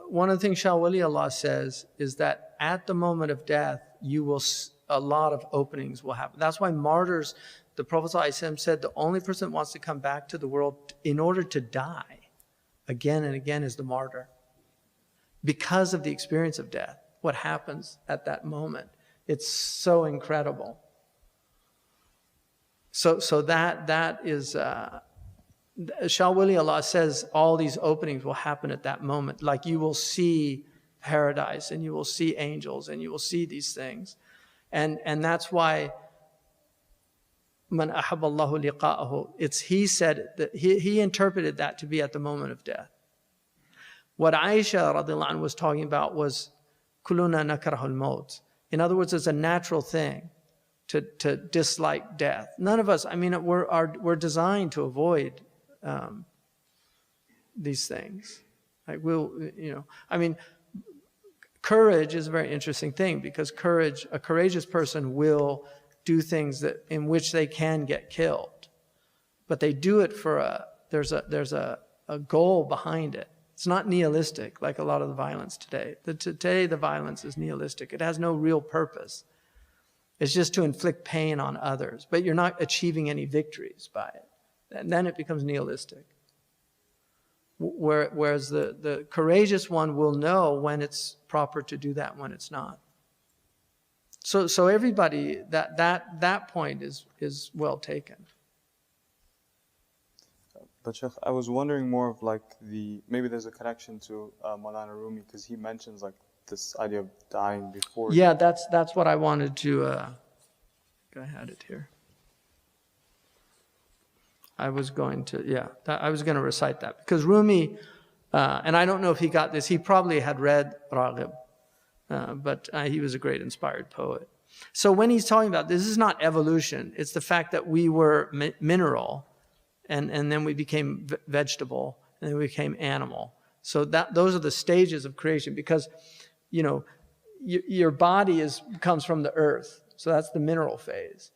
one of the things Shah Wali Allah says is that at the moment of death, a lot of openings will happen. That's why martyrs, the Prophet ﷺ said, the only person that wants to come back to the world in order to die again and again is the martyr. Because of the experience of death, what happens at that moment. It's so incredible. So that is, Shah Wali Allah says all these openings will happen at that moment. Like you will see paradise and you will see angels and you will see these things. And that's why Man ahabballahu liqa'ahu, he said that he interpreted that to be at the moment of death. What Aisha radiallahu anha was talking about was kuluna nakrahul maut. In other words, it's a natural thing to dislike death. None of us, I mean, we're designed to avoid these things. Like courage is a very interesting thing, because a courageous person will do things in which they can get killed, but they do it for there's a goal behind it. It's not nihilistic like a lot of the violence today. Today the violence is nihilistic. It has no real purpose. It's just to inflict pain on others, but you're not achieving any victories by it. And then it becomes nihilistic. Whereas the courageous one will know when it's proper to do that, when it's not. So everybody, that point is well taken. But Sheikh, I was wondering more of like maybe there's a connection to Maulana Rumi, because he mentions like this idea of dying before. Yeah, that's what I wanted to. I had it here. I was going to recite that, because Rumi, and I don't know if he got this. He probably had read Raghib, but he was a great inspired poet. So when he's talking about this is not evolution. It's the fact that we were mineral, and then we became vegetable, and then we became animal. So those are the stages of creation, because your body comes from the earth. So that's the mineral phase.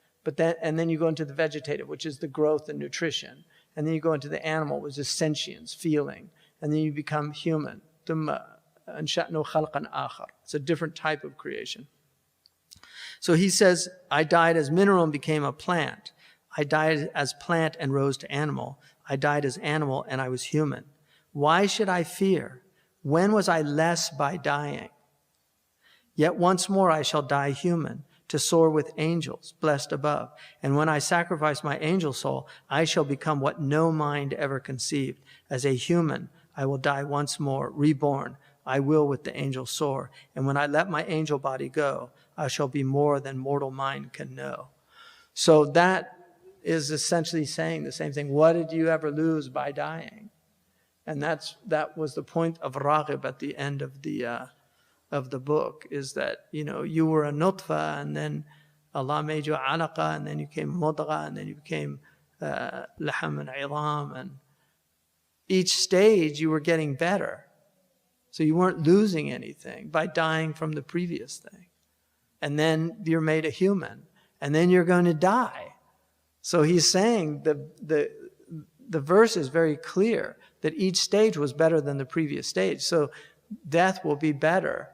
And then you go into the vegetative, which is the growth and nutrition. And then you go into the animal, which is sentience, feeling. And then you become human. It's a different type of creation. So he says, I died as mineral and became a plant. I died as plant and rose to animal. I died as animal and I was human. Why should I fear? When was I less by dying? Yet once more I shall die human, to soar with angels, blessed above. And when I sacrifice my angel soul, I shall become what no mind ever conceived. As a human, I will die once more, reborn. I will with the angel soar. And when I let my angel body go, I shall be more than mortal mind can know. So that is essentially saying the same thing. What did you ever lose by dying? And that was the point of Raghib at the end of the book, is that, you were a nutfa, and then Allah made you alaqa, and then you became mudgha, and then you became laham and idam, and each stage you were getting better. So you weren't losing anything by dying from the previous thing. And then you're made a human, and then you're going to die. So he's saying the verse is very clear that each stage was better than the previous stage. So death will be better.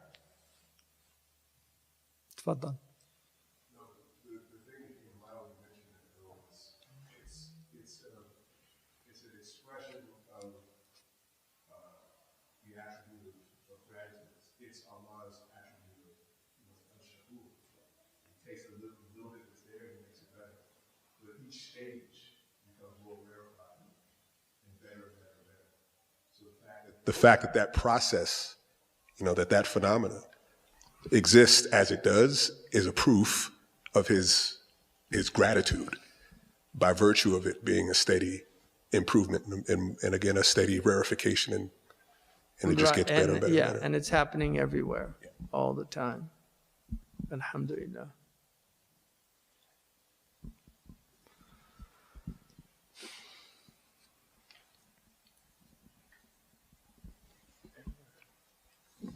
Tfaddal. No, the thing that you allowed to mention in the romance, it's an expression of the attribute of gratitude. It's Allah's attribute of shakur. He takes a little bit that's there and makes it better. But each stage becomes more rarefied and better and better and better. So the fact that process, that phenomena exists as it does, is a proof of his gratitude, by virtue of it being a steady improvement and again a steady rarefication, and it just gets better and better. Yeah, and better. And it's happening everywhere, all the time. Alhamdulillah.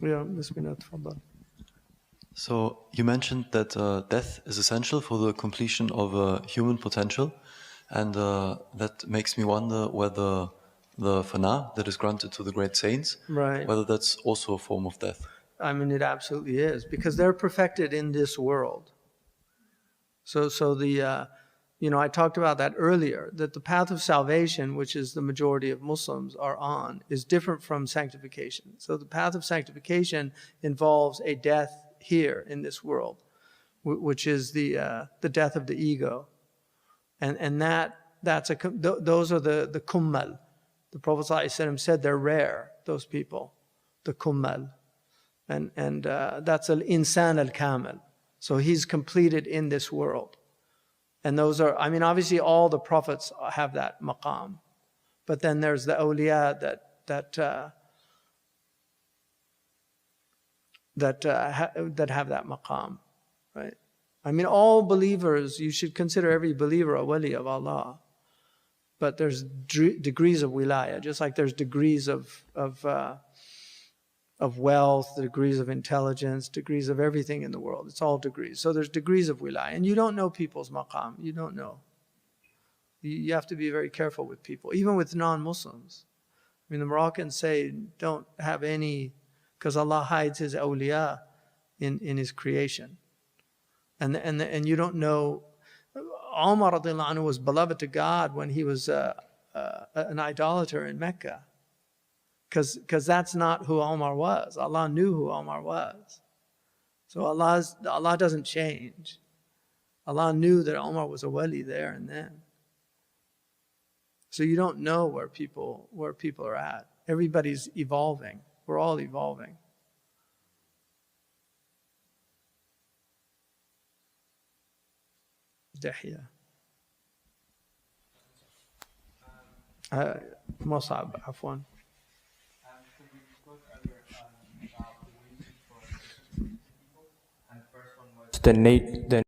Yeah, bismillah, tfaddal. So you mentioned that death is essential for the completion of human potential, and that makes me wonder whether the fana that is granted to the great saints, Right. whether that's also a form of death. I mean, it absolutely is, because they're perfected in this world. So the, I talked about that earlier, that the path of salvation, which is the majority of Muslims are on, is different from sanctification. So the path of sanctification involves a death here in this world, which is the death of the ego, and those are the kummal. The Prophet ﷺ said they're rare, those people, the kummal, and that's al-insan al-kamil. So he's completed in this world. And those are, I mean, obviously all the prophets have that maqam. But then there's the awliya that have that maqam, right? I mean, all believers, you should consider every believer a wali of Allah. But there's degrees of wilaya, just like there's degrees of wealth, degrees of intelligence, degrees of everything in the world. It's all degrees. So there's degrees of wilaya. And you don't know people's maqam. You don't know. You have to be very careful with people, even with non-Muslims. I mean, the Moroccans say don't have any, because Allah hides His awliya in His creation. And you don't know. Umar radiallahu anhu was beloved to God when he was an idolater in Mecca. Because that's not who Umar was. Allah knew who Umar was. So Allah doesn't change. Allah knew that Umar was a wali there and then. So you don't know where people are at. Everybody's evolving. We're all evolving. Dahya. Musab, afwan. The